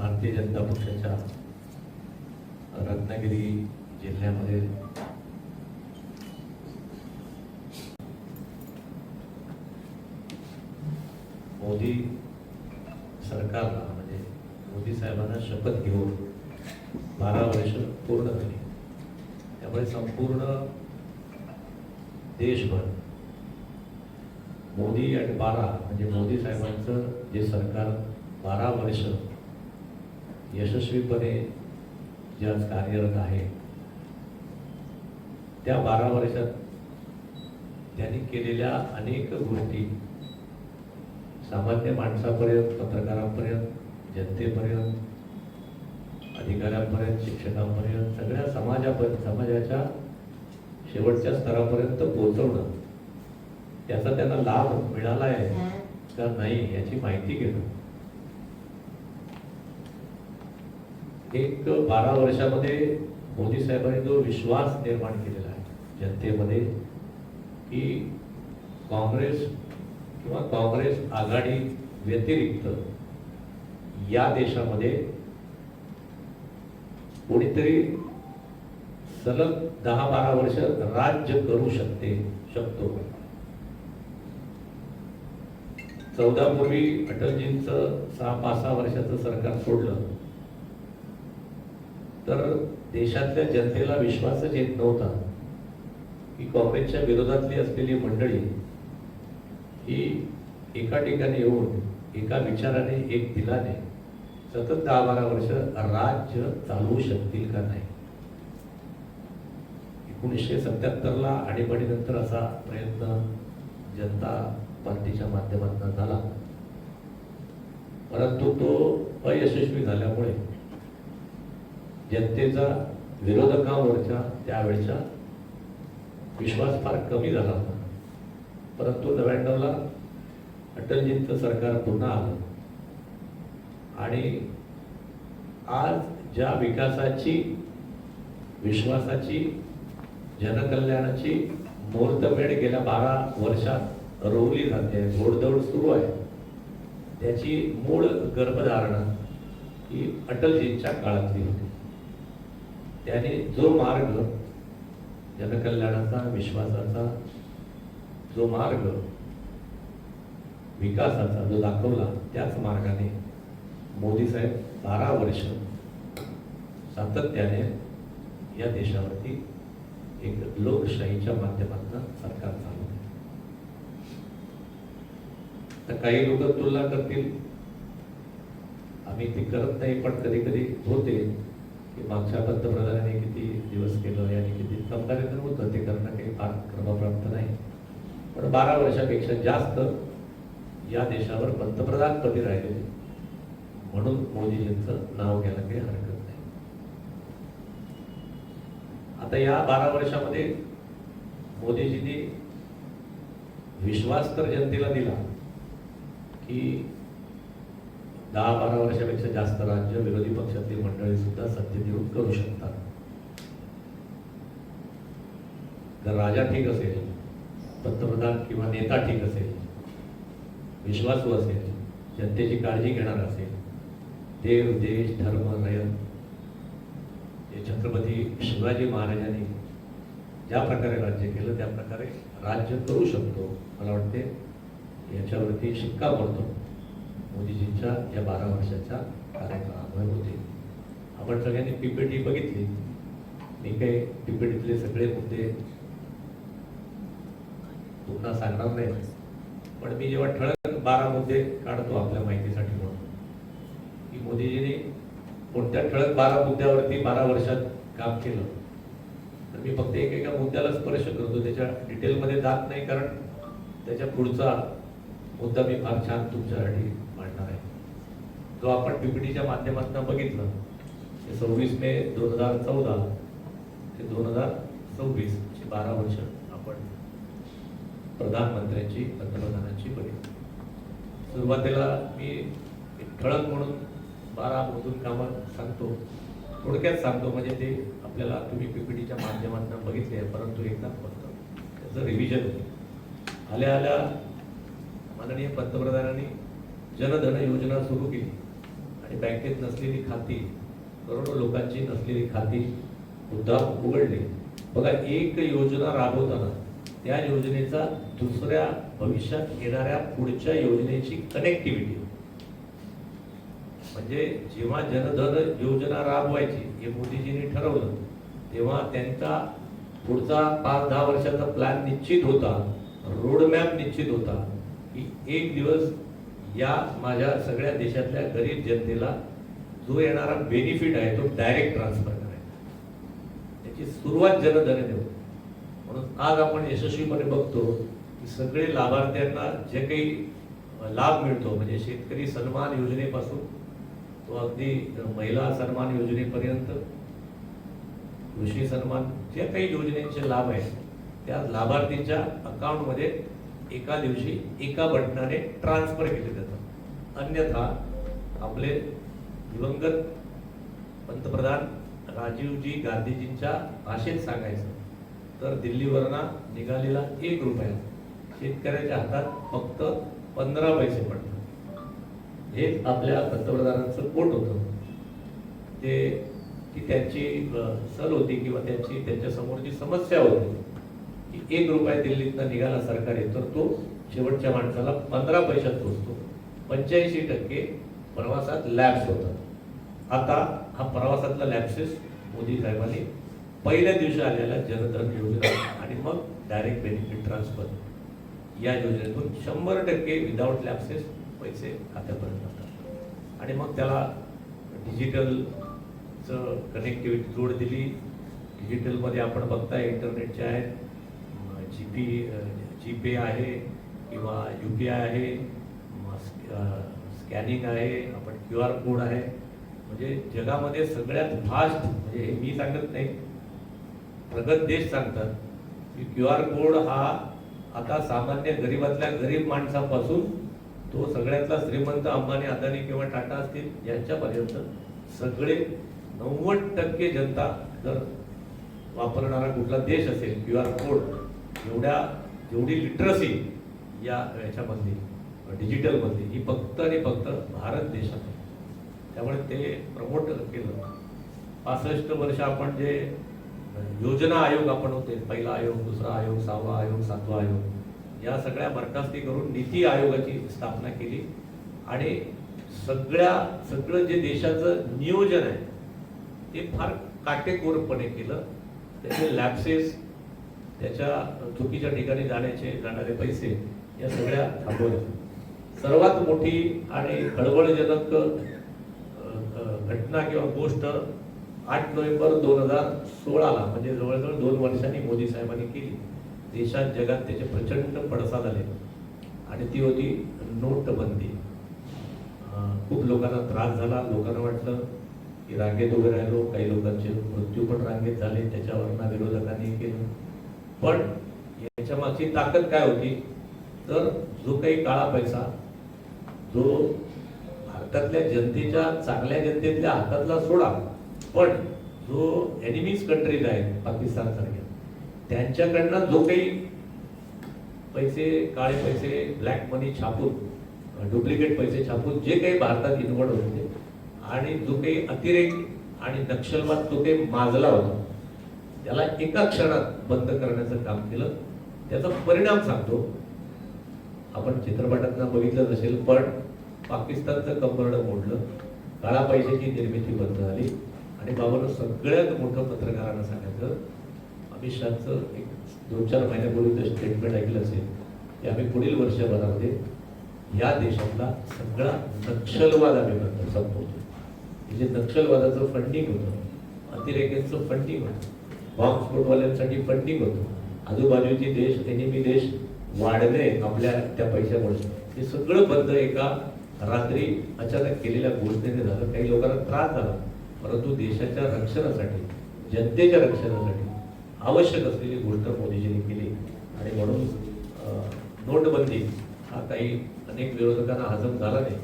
भारतीय जनता पक्षाच्या रत्नागिरी जिल्ह्यामध्ये मोदी सरकारला म्हणजे मोदी साहेबांना शपथ घेऊन 12 वर्ष पूर्ण झाली। त्यामुळे संपूर्ण देशभर मोदी आणि 12 म्हणजे मोदी साहेबांचं जे सरकार 12 वर्ष यशस्वीपणे जे आज कार्यरत आहे, त्या 12 वर्षात त्यांनी केलेल्या अनेक गोष्टी सामान्य माणसापर्यंत, पत्रकारांपर्यंत, जनतेपर्यंत, अधिकाऱ्यांपर्यंत, शिक्षकांपर्यंत, सगळ्या समाजाच्या शेवटच्या स्तरापर्यंत पोहोचवणं, त्याचा त्यांना लाभ मिळाला आहे का नाही याची माहिती घेणं। एक 12 वर्षामध्ये मोदी साहेबांनी जो विश्वास निर्माण केलेला आहे जनतेमध्ये की काँग्रेस किंवा काँग्रेस आघाडी व्यतिरिक्त या देशामध्ये कोणीतरी सलग 10-12 वर्ष राज्य करू शकतो। 14 पूर्वी अटलजींचं 6-5 वर्षाचं सरकार सोडलं तर देशातल्या जनतेला विश्वासच येत नव्हता की काँग्रेसच्या विरोधातली असलेली मंडळी ही एका ठिकाणी येऊन एका विचाराने, एक दिलाने सतत 10-12 वर्ष राज्य चालवू शकतील का नाही। 1977ला आणीबाणीनंतर असा प्रयत्न जनता पार्टीच्या माध्यमातून झाला, परंतु तो अयशस्वी झाल्यामुळे जनतेचा विरोधकांवरच्या त्यावेळचा विश्वास फार कमी झाला होता। परंतु 99ला अटलजींचं सरकार पुन्हा आलं आणि आज ज्या विकासाची, विश्वासाची, जनकल्याणाची मुहूर्तमेढ गेल्या 12 वर्षात रोवली जाते, घोडदौड सुरू आहे, त्याची मूळ गर्भधारणा ही अटलजींच्या काळातली होती। त्याने जो मार्ग जनकल्याणाचा, विश्वासाचा जो मार्ग, विकासाचा जो दाखवला, त्याच मार्गाने मोदी साहेब 12 वर्ष सातत्याने या देशावरती एक लोकशाहीच्या माध्यमातून सरकार चालवते। तर काही लोक तुलना करतील, आम्ही ती करत नाही, पण कधी कधी होते की मागच्या पंतप्रधानांनी किती दिवस केलं, यांनी किती कंपॅरिझन होतं, ते करणं काही फार क्रमप्राप्त नाही। पण 12 वर्षापेक्षा जास्त या देशावर पंतप्रधान पदी राहिले म्हणून मोदीजींचं नाव घ्यायला काही हरकत नाही। आता या 12 वर्षामध्ये मोदीजींनी विश्वास तर जनतेला दिला की 10-12 वर्षापेक्षा जास्त राज्य विरोधी पक्षातील मंडळी सुद्धा सत्तेत येऊन करू शकतात। जर राजा ठीक असेल, पंतप्रधान किंवा नेता ठीक असेल, विश्वासू असेल, जनतेची काळजी घेणार असेल, देव, देश, धर्म, रयत हे छत्रपती शिवाजी महाराजांनी ज्या प्रकारे राज्य केलं त्या प्रकारे राज्य करू शकतो। मला वाटते याच्यावरती शिक्का पडतो मोदीजींच्या या 12 वर्षाच्या कार्यकाळामुळे होते। आपण सगळ्यांनी पीपीटी बघितली, मी काही पीपीटीतले सगळे मुद्दे पुन्हा सांगणार नाही, पण मी जेव्हा ठळक 12 मुद्दे काढतो आपल्या माहितीसाठी म्हणून की मोदीजींनी कोणत्या ठळक 12 मुद्द्यावरती 12 वर्षात काम केलं, तर मी फक्त एकेका मुद्द्याला स्पर्श करतो, त्याच्या डिटेलमध्ये जात नाही, कारण त्याच्या पुढचा मुद्दा मी फार छान तुमच्यासाठी मांडणार आहे, जो आपण पीपीटीच्या माध्यमातून बघितलं। 26 मे 2014 ते 2026 अशी 12 वर्ष आपण प्रधानमंत्र्यांची, पंतप्रधानांची बघितली। सुरुवातीला मी एक ठळक म्हणून 12 मधून कामं सांगतो, थोडक्यात सांगतो, म्हणजे ते आपल्याला तुम्ही पीपीटीच्या माध्यमातून बघितले आहे, परंतु एकदा फक्त त्याचं रिव्हिजन होईल। आल्या माननीय पंतप्रधानांनी जनधन योजना सुरू केली आणि बँकेत नसलेली खाती, करोडो लोकांची नसलेली खाती मुद्दाम उघडली. बघा, एक योजना राबवताना त्या योजनेचा दुसऱ्या भविष्यात येणाऱ्या पुढच्या योजनेची कनेक्टिव्हिटी, म्हणजे जेव्हा जनधन योजना राबवायची हे मोदीजींनी ठरवलं, तेव्हा त्यांचा पुढचा 5-10 वर्षाचा प्लॅन निश्चित होता, रोडमॅप निश्चित होता की एक दिवस या माझ्या सगळ्या देशातल्या गरीब जनतेला जो येणारा बेनिफिट आहे तो डायरेक्ट ट्रान्सफर करायचा. त्याची सुरुवात जनधनाने होती. म्हणून आज आपण यशस्वीपणे बघतो की सगळे लाभार्थ्यांना जे काही लाभ मिळतो, म्हणजे शेतकरी सन्मान योजनेपासून तो अगदी महिला सन्मान योजनेपर्यंत, कृषी सन्मान, जे काही योजनेचे लाभ आहेत त्या लाभार्थीच्या अकाउंटमध्ये एका दिवशी एका बटनाने ट्रान्सफर केले जातात. अन्यथा आपले दिवंगत पंतप्रधान राजीवजी गांधीजींच्या भाषेत सांगायचं तर दिल्लीवरनं निघालेला 1 रुपया शेतकऱ्याच्या हातात फक्त 15 पैसे पडतात. हेच आपल्या पंतप्रधानांचं पोट होतं. ते ती त्यांची सल होती किंवा त्यांच्या समोरची समस्या होती की 1 रुपया दिल्लीतनं निघाला सरकारी तर तो शेवटच्या माणसाला 15 पैशात पोहोचतो. 85% प्रवासात लॅप्स होतात. आता हा प्रवासातला लॅप्सेस मोदी साहेबांनी पहिल्या दिवशी आलेल्या जनधन योजना आणि मग डायरेक्ट बेनिफिट ट्रान्सफर या योजनेतून 100% विदाउट लॅप्सेस पैसे खात्यापर्यंत असतात. आणि मग त्याला डिजिटलचं कनेक्टिव्हिटी जोड दिली. डिजिटलमध्ये आपण बघताय इंटरनेटचे आहेत, जीपे आहे किंवा UPI आहे, स्कॅनिंग आहे, आपण QR कोड आहे. म्हणजे जगामध्ये सगळ्यात फास्ट, म्हणजे हे मी सांगत नाही, प्रगत देश सांगतात की QR कोड हा आता सामान्य गरीबातल्या गरीब माणसापासून तो सगळ्यातला श्रीमंत अंबानी, अदानी किंवा टाटा असतील यांच्यापर्यंत सगळे 90% जनता जर वापरणारा कुठला देश असेल QR कोड, जेवढी लिटरसी याच्यामधली डिजिटलमधली ही फक्त आणि फक्त भारत देशात आहे. त्यामुळे ते प्रमोट केलं. 65 वर्ष आपण जे योजना आयोग आपण होते, पहिला आयोग, दुसरा आयोग, 6वा आयोग, 7वा आयोग, या सगळ्या बरखास्ती करून नीती आयोगाची स्थापना केली. आणि सगळं जे देशाचं नियोजन आहे ते फार काटेकोरपणे केलं. त्याचे लॅप्सेस, त्याच्या चुकीच्या ठिकाणी जाणारे पैसे या सगळ्या थांबवल्या. सर्वात मोठी आणि खळबळजनक घटना किंवा गोष्ट 8 नोव्हेंबर 2016ला, म्हणजे जवळजवळ 2 वर्षांनी मोदी साहेबांनी केली. देशात जगात त्याचे प्रचंड पडसाद आले आणि ती होती नोटबंदी. खूप लोकांना त्रास झाला. लोकांना वाटलं की रांगेत उभे राहिलो, काही लोकांचे मृत्यू पण रांगेत झाले, त्याच्यावरनं विरोधकांनी केलं. पण याच्या मागची ताकद काय होती तर जो काही काळा पैसा जो भारतातल्या जनतेच्या, चांगल्या जनतेतल्या हातातला सोडा, पण जो एनिमीज कंट्रीज आहेत पाकिस्तान सारख्या, त्यांच्याकडनं जो काही पैसे, काळे पैसे, ब्लॅक मनी छापून, डुप्लिकेट पैसे छापून जे काही भारतात इन्व्हॉल्व होते आणि जो काही अतिरेक आणि नक्षलवाद तो काही माजला होता, त्याला एका क्षणात बंद करण्याचं काम केलं. त्याचा परिणाम सांगतो. आपण चित्रपटात बघितलं असेल, पण पाकिस्तानचं कंबरडं मोडलं, काळा पैशाची निर्मिती बंद झाली. आणि बाबांना सगळ्यात मोठं पत्रकारांना सांगायचं, अमित शहाचं एक 2-4 महिन्यापूर्वीचं स्टेटमेंट ऐकलं असेल की आम्ही पुढील वर्षभरामध्ये या देशातला सगळा नक्षलवाद आम्ही संपवतो. म्हणजे नक्षलवादाचं फंडिंग होतं, अतिरेक्यांचं फंडिंग होतं, बॉम्बस्फोटवाल्यांसाठी फंडिंग होतं, आजूबाजूचे देश, एनिमी देश वाढले आपल्या त्या पैशामुळे. हे सगळं बंद एका रात्री अचानक केलेल्या घोषणेने झालं. काही लोकांना त्रास झाला, परंतु देशाच्या रक्षणासाठी, जनतेच्या रक्षणासाठी आवश्यक असलेली गोष्ट मोदीजींनी केली. आणि म्हणून नोटबंदी हा काही अनेक विरोधकांना हजम झाला नाही,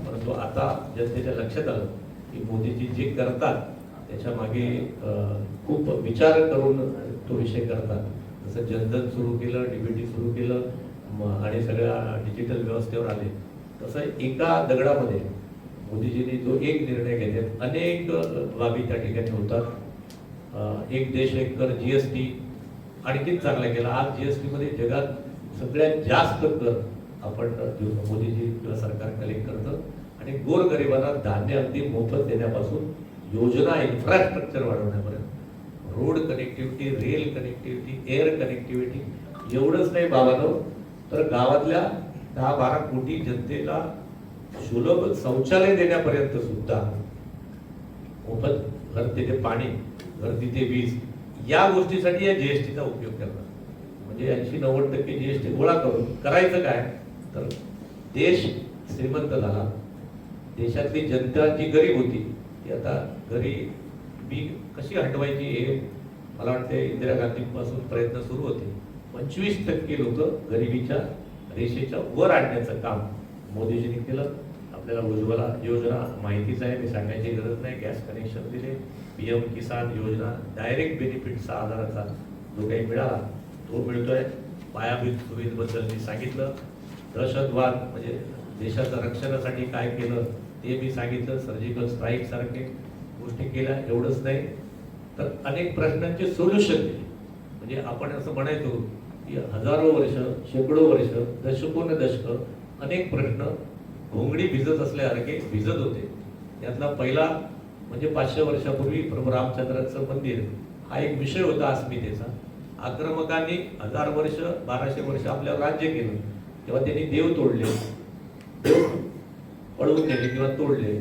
परंतु आता जनतेच्या लक्षात आलं की मोदीजी जे करतात त्याच्या मागे खूप विचार करून तो विषय करतात. जसं जनधन सुरू केलं, DBT सुरू केलं आणि सगळ्या डिजिटल व्यवस्थेवर आले, तसं एका दगडामध्ये मोदीजींनी जो एक निर्णय घेतले, अनेक बाबी त्या ठिकाणी होतात. एक देश एक कर, जीएसटी आणखीन चांगला केला. आज जीएसटी मध्ये जगात सगळ्यात जास्त कर आपण मोदीजी किंवा सरकार कलेक्ट करतं. आणि गोरगरिबांना धान्य अगदी मोफत देण्यापासून योजना इन्फ्रास्ट्रक्चर वाढवण्यापर्यंत, road connectivity, rail connectivity, air connectivity, एवढंच नाही बाबांनो, तर गावातल्या 10-12 कोटी जनतेला सुलभ शौचालय देण्यापर्यंत सुद्धा मोफत, घर तिथे पाणी, घर तिथे वीज, या गोष्टीसाठी या जीएसटीचा उपयोग करणार. म्हणजे 80-90% जीएसटी गोळा करून करायचं काय, तर देश श्रीमंत झाला. देशातली जनता जी गरीब होती ती आता गरिबी कशी हटवायची हे मला वाटते इंदिरा गांधींपासून प्रयत्न सुरू होते. 25% लोक गरिबीच्या रेषेच्या वर आणण्याचं काम मोदीजींनी केलं. आपल्याला उज्ज्वला योजना माहितीच आहे, मी सांगायची गरज नाही. गॅस कनेक्शन दिले, पीएम किसान योजना, डायरेक्ट बेनिफिट 6,000चा जो काही मिळाला तो मिळतोय. पायाभूत सुविधेबद्दल मी सांगितलं. दहशतवाद म्हणजे देशाच्या रक्षणासाठी काय केलं ते मी सांगितलं. सर्जिकल स्ट्राईक सारखे गोष्टी केल्या. एवढंच नाही तर अनेक प्रश्नांचे सोल्युशन दिले. म्हणजे आपण असं म्हणायचो की हजारो वर्ष, शेकडो वर्ष, दशकोन दशक अनेक प्रश्न घोंगडी भिजत असल्यासारखे भिजत होते. यातला पहिला म्हणजे 500 वर्षापूर्वी प्रभू रामचंद्राचं मंदिर हा एक विषय होता अस्मितेचा. आक्रमकांनी 1000 वर्ष, 1200 वर्ष आपल्यावर राज्य केलं, तेव्हा त्यांनी देव तोडले, देव पळवून नेले किंवा तोडले,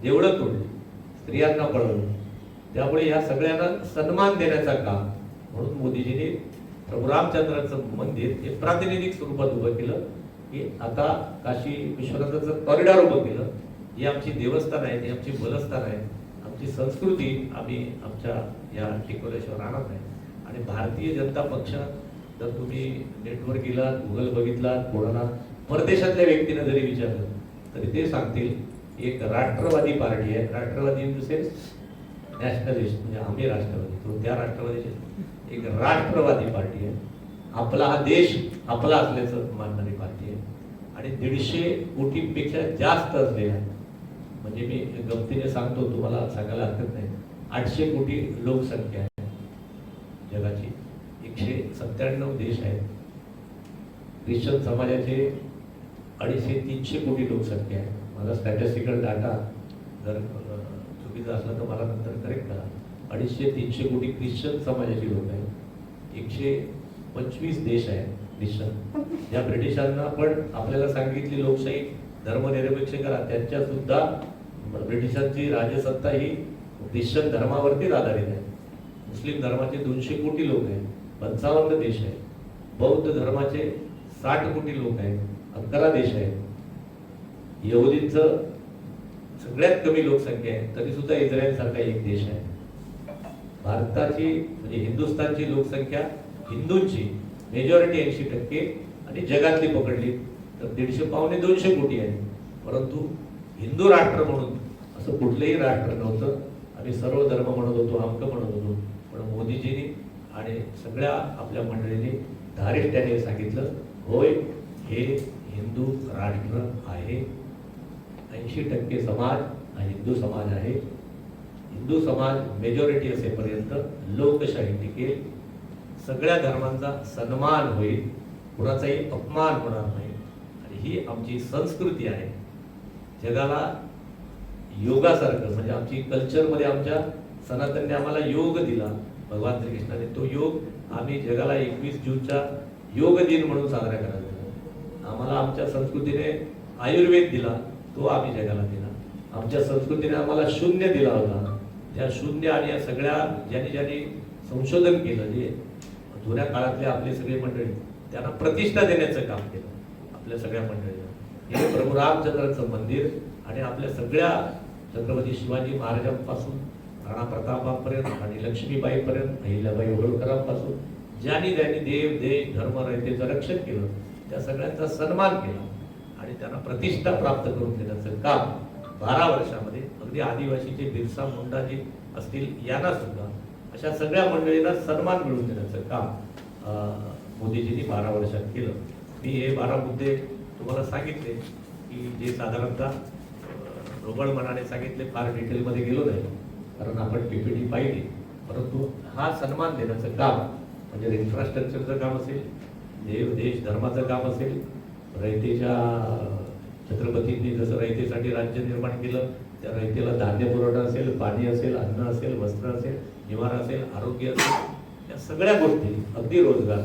देवळं तोडले, स्त्रियांना पळवलं. त्यामुळे या सगळ्यांना सन्मान देण्याचा काम म्हणून मोदीजींनी प्रभू रामचंद्राचं मंदिर हे प्रातिनिधिक स्वरूपात उभं केलं. की आता काशी विश्वनाथाचं कॉरिडॉर उभं केलं. ही आमची देवस्थान आहे, ही आमची बलस्थान आहे, आमची संस्कृती आम्ही आमच्या या टिकवल्याशिवाय राहणार नाही. आणि भारतीय जनता पक्ष जर तुम्ही नेटवर गेलात, गुगल बघितलात, कोणाला परदेशातल्या व्यक्तीने जरी विचारलं तरी ते सांगतील एक राष्ट्रवादी पार्टी आहे. राष्ट्रवादी इन द सेन्स नॅशनलिस्ट, म्हणजे आम्ही राष्ट्रवादी, तो त्या राष्ट्रवादीचे एक राष्ट्रवादी पार्टी आहे. आपला हा देश आपला असल्याचं मानणारी पार्टी आहे. आणि 150 कोटींपेक्षा जास्त असलेल्या, म्हणजे मी गमतीने सांगतो, तुम्हाला सांगायला हरकत नाही, 800 कोटी लोकसंख्या आहे जगाची. 197 देश आहेत. ख्रिश्चन समाजाचे 250-300 कोटी लोकसंख्या आहे. माझा स्टॅटिस्टिकल डाटा जर चुकीचा असला तर मला नंतर करेक्ट करा. 250-300 कोटी ख्रिश्चन समाजाची लोक आहेत. 125 देश आहेत ख्रिश्चन. ज्या ब्रिटिशांना पण आपल्याला सांगितली लोकशाही धर्मनिरपेक्ष करा, त्यांच्या सुद्धा ब्रिटिशांची राजसत्ता ही ख्रिश्चन धर्मावरतीच आधारित आहे. मुस्लिम धर्माचे 200 कोटी लोक आहेत, 55 देश आहेत. बौद्ध धर्माचे 60 कोटी लोक आहेत, 11 देश आहेत. यहुदींचं सगळ्यात कमी लोकसंख्या आहे, तरी सुद्धा इस्रायल सारखा एक देश आहे. भारताची म्हणजे हिंदुस्थानची लोकसंख्या, हिंदूंची मेजॉरिटी 80% आणि जगातली पकडली तर 150-200 कोटी आहे. परंतु हिंदू राष्ट्र म्हणून असं कुठलंही राष्ट्र नव्हतं. आम्ही सर्व धर्म म्हणत होतो, अमकं म्हणत होतो. पण मोदीजींनी आणि सगळ्या आपल्या मंडळींनी धारिष्ट्याने सांगितलं, होय हे हिंदू राष्ट्र आहे. 80% समाज हा हिंदू समाज आहे. हिंदू समाज मेजॉरिटी असेपर्यंत लोकशाही टिकेल, सगळ्या धर्मांचा सन्मान होईल, कुणाचाही अपमान होणार नाही. आणि ही आमची संस्कृती आहे. जगाला योगासारखं म्हणजे आमची कल्चरमध्ये आमच्या सनातनने आम्हाला योग दिला भगवान श्रीकृष्णाने. तो योग आम्ही जगाला 21 जूनचा योग दिन म्हणून साजरा करायचा. आम्हाला आमच्या संस्कृतीने आयुर्वेद दिला, तो आम्ही जगाला दिला. आमच्या संस्कृतीने आम्हाला शून्य दिला होता. त्या शून्य आणि या सगळ्या ज्यांनी संशोधन केलं, जे जुन्या काळातले आपले सगळे मंडळी, त्यांना प्रतिष्ठा देण्याचं काम केलं आपल्या सगळ्या मंडळींना. हे प्रभू रामचंद्राचं मंदिर आणि आपल्या सगळ्या छत्रपती शिवाजी महाराजांपासून राणा प्रतापापर्यंत आणि लक्ष्मीबाईपर्यंत, अहिल्याबाई होळकरांपासून ज्यांनी देव, देश, धर्म, रयतेचं रक्षण केलं, त्या सगळ्यांचा सन्मान केला आणि त्यांना प्रतिष्ठा प्राप्त करून देण्याचं काम 12 वर्षामध्ये अगदी आदिवासीचे बिरसा मुंडा जे असतील यांना सुद्धा अशा सगळ्या मंडळींना सन्मान मिळवून देण्याचं काम मोदीजींनी 12 वर्षात केलं. मी हे 12 मुद्दे तुम्हाला सांगितले की जे साधारणतः ढोबळ मनाने सांगितले, फार डिटेलमध्ये गेलो नाही कारण आपण PPT पाहिली, परंतु हा सन्मान देण्याचं काम म्हणजे इन्फ्रास्ट्रक्चरचं काम असेल, देव देश धर्माचं काम असेल, रयतेच्या छत्रपतींनी जसं रयतेसाठी राज्य निर्माण केलं, त्या रयतेला धान्य पुरवठा असेल, पाणी असेल, अन्न असेल, वस्त्र असेल, निवारा असेल, आरोग्य असेल, या सगळ्या गोष्टी, अगदी रोजगार